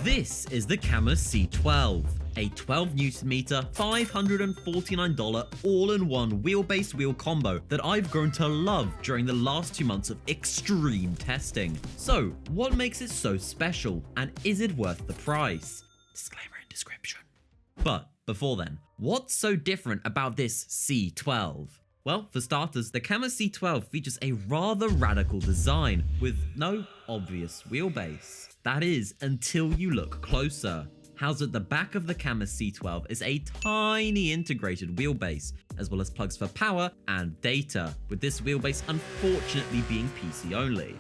This is the Cammus C12, a 12 Nm, $549 all-in-one wheelbase wheel combo that I've grown to love during the last 2 months of extreme testing. So, what makes it so special, and is it worth the price? Disclaimer in description. But before then, what's so different about this C12? Well, for starters, the Cammus C12 features a rather radical design with no obvious wheelbase. That is, until you look closer. Housed at the back of the Cammus C12 is a tiny integrated wheelbase, as well as plugs for power and data, with this wheelbase unfortunately being PC only.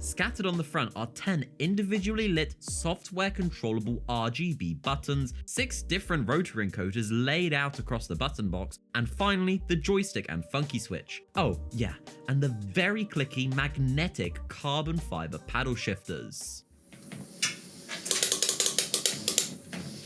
Scattered on the front are 10 individually lit software controllable RGB buttons, 6 different rotary encoders laid out across the button box, and finally the joystick and funky switch. Oh yeah, and the very clicky magnetic carbon fiber paddle shifters.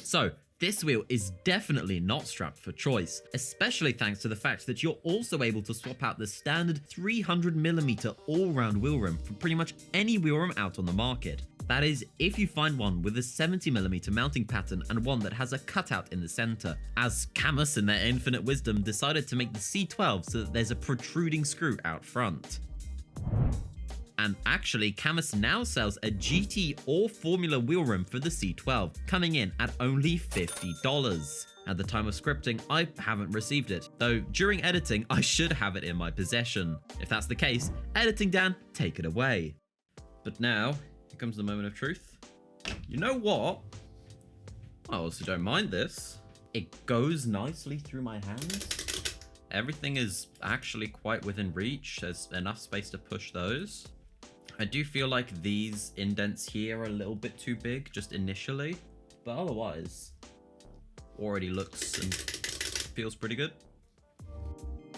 So, this wheel is definitely not strapped for choice, especially thanks to the fact that you're also able to swap out the standard 300mm all-round wheel rim for pretty much any wheel rim out on the market. That is, if you find one with a 70mm mounting pattern and one that has a cutout in the center, as Cammus in their infinite wisdom decided to make the C12 so that there's a protruding screw out front. And actually, Cammus now sells a GT or Formula wheel rim for the C12, coming in at only $50. At the time of scripting, I haven't received it, though during editing, I should have it in my possession. If that's the case, editing Dan, take it away. But now, here comes the moment of truth. You know what? I also don't mind this. It goes nicely through my hands. Everything is actually quite within reach. There's enough space to push those. I do feel like these indents here are a little bit too big, just initially, but otherwise, already looks and feels pretty good.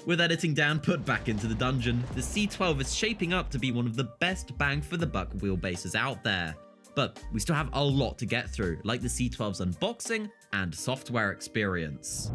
With editing down put back into the dungeon, the C12 is shaping up to be one of the best bang for the buck wheelbases out there. But we still have a lot to get through, like the C12's unboxing and software experience.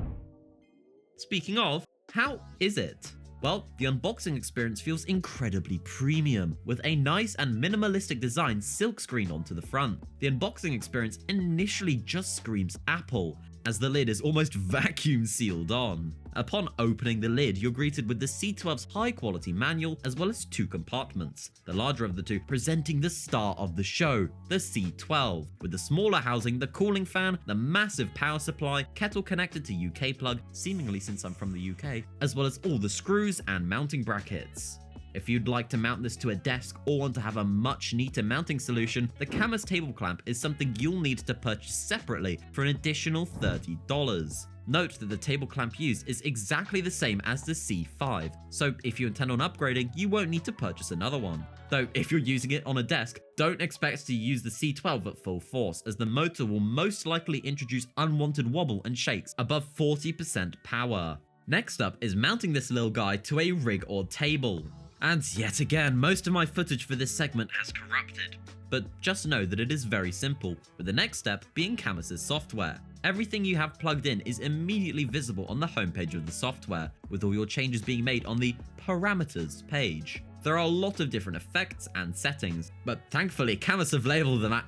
Speaking of, how is it? Well, the unboxing experience feels incredibly premium, with a nice and minimalistic design silkscreen onto the front. The unboxing experience initially just screams Apple, as the lid is almost vacuum sealed on. Upon opening the lid, you're greeted with the C12's high-quality manual, as well as 2 compartments, the larger of the 2 presenting the star of the show, the C12, with the smaller housing the cooling fan, the massive power supply, kettle connected to UK plug, seemingly since I'm from the UK, as well as all the screws and mounting brackets. If you'd like to mount this to a desk or want to have a much neater mounting solution, the Cammus table clamp is something you'll need to purchase separately for an additional $30. Note that the table clamp used is exactly the same as the C5, so if you intend on upgrading, you won't need to purchase another one. Though if you're using it on a desk, don't expect to use the C12 at full force, as the motor will most likely introduce unwanted wobble and shakes above 40% power. Next up is mounting this little guy to a rig or table. And yet again, most of my footage for this segment has corrupted. But just know that it is very simple, with the next step being Cammus's software. Everything you have plugged in is immediately visible on the homepage of the software, with all your changes being made on the parameters page. There are a lot of different effects and settings, but thankfully Cammus have labeled them at...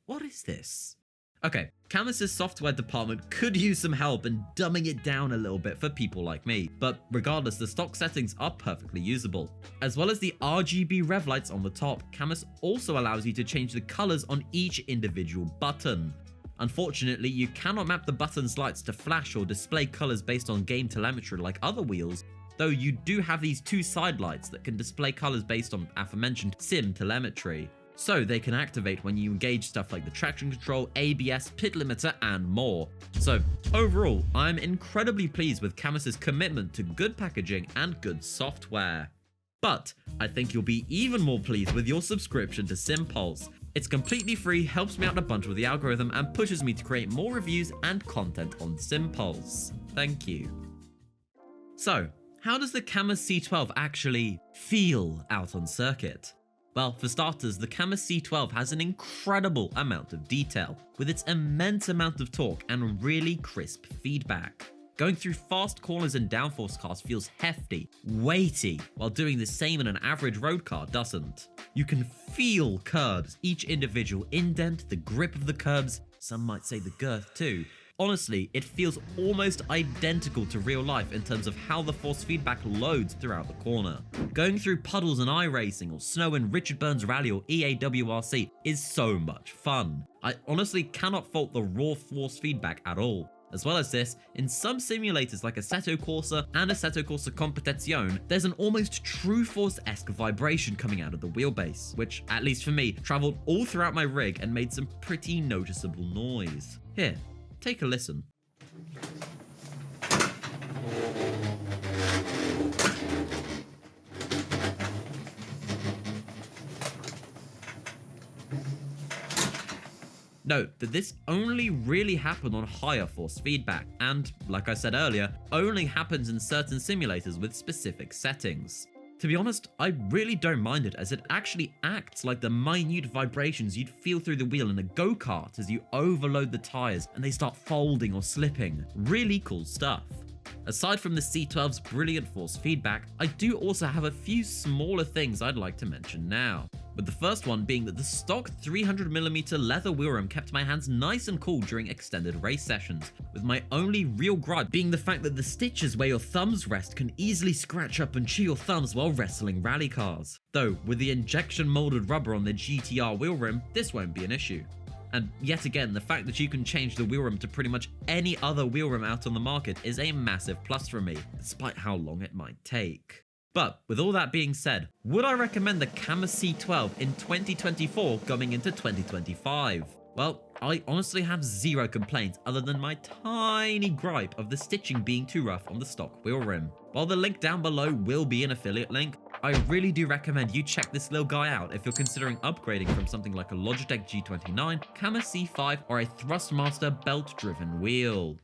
What is this? Okay, Cammus's software department could use some help in dumbing it down a little bit for people like me, but regardless, the stock settings are perfectly usable. As well as the RGB rev lights on the top, Cammus also allows you to change the colors on each individual button. Unfortunately, you cannot map the button's lights to flash or display colors based on game telemetry like other wheels, though you do have these 2 side lights that can display colors based on aforementioned sim telemetry. So they can activate when you engage stuff like the traction control, ABS, pit limiter, and more. So overall, I'm incredibly pleased with Cammus's commitment to good packaging and good software. But I think you'll be even more pleased with your subscription to SimPulse. It's completely free, helps me out a bunch with the algorithm, and pushes me to create more reviews and content on SimPulse. Thank you. So, how does the Cammus C12 actually feel out on circuit? Well, for starters, the Cammus C12 has an incredible amount of detail, with its immense amount of torque and really crisp feedback. Going through fast corners and downforce cars feels hefty, weighty, while doing the same in an average road car doesn't. You can feel curves, each individual indent, the grip of the curbs, some might say the girth too. Honestly, it feels almost identical to real life in terms of how the force feedback loads throughout the corner. Going through puddles in iRacing or snow in Richard Burns Rally or EAWRC is so much fun. I honestly cannot fault the raw force feedback at all. As well as this, in some simulators like Assetto Corsa and Assetto Corsa Competizione, there's an almost true force-esque vibration coming out of the wheelbase, which, at least for me, travelled all throughout my rig and made some pretty noticeable noise. Here, take a listen. Note that this only really happened on higher force feedback, and, like I said earlier, only happens in certain simulators with specific settings. To be honest, I really don't mind it, as it actually acts like the minute vibrations you'd feel through the wheel in a go-kart as you overload the tyres and they start folding or slipping. Really cool stuff. Aside from the C12's brilliant force feedback, I do also have a few smaller things I'd like to mention now. With the first one being that the stock 300mm leather wheel rim kept my hands nice and cool during extended race sessions, with my only real gripe being the fact that the stitches where your thumbs rest can easily scratch up and chew your thumbs while wrestling rally cars. Though, with the injection molded rubber on the GTR wheel rim, this won't be an issue. And yet again, the fact that you can change the wheel rim to pretty much any other wheel rim out on the market is a massive plus for me, despite how long it might take. But with all that being said, would I recommend the Cammus C12 in 2024 going into 2025? Well, I honestly have zero complaints other than my tiny gripe of the stitching being too rough on the stock wheel rim. While the link down below will be an affiliate link, I really do recommend you check this little guy out if you're considering upgrading from something like a Logitech G29, Cammus C5, or a Thrustmaster belt-driven wheel.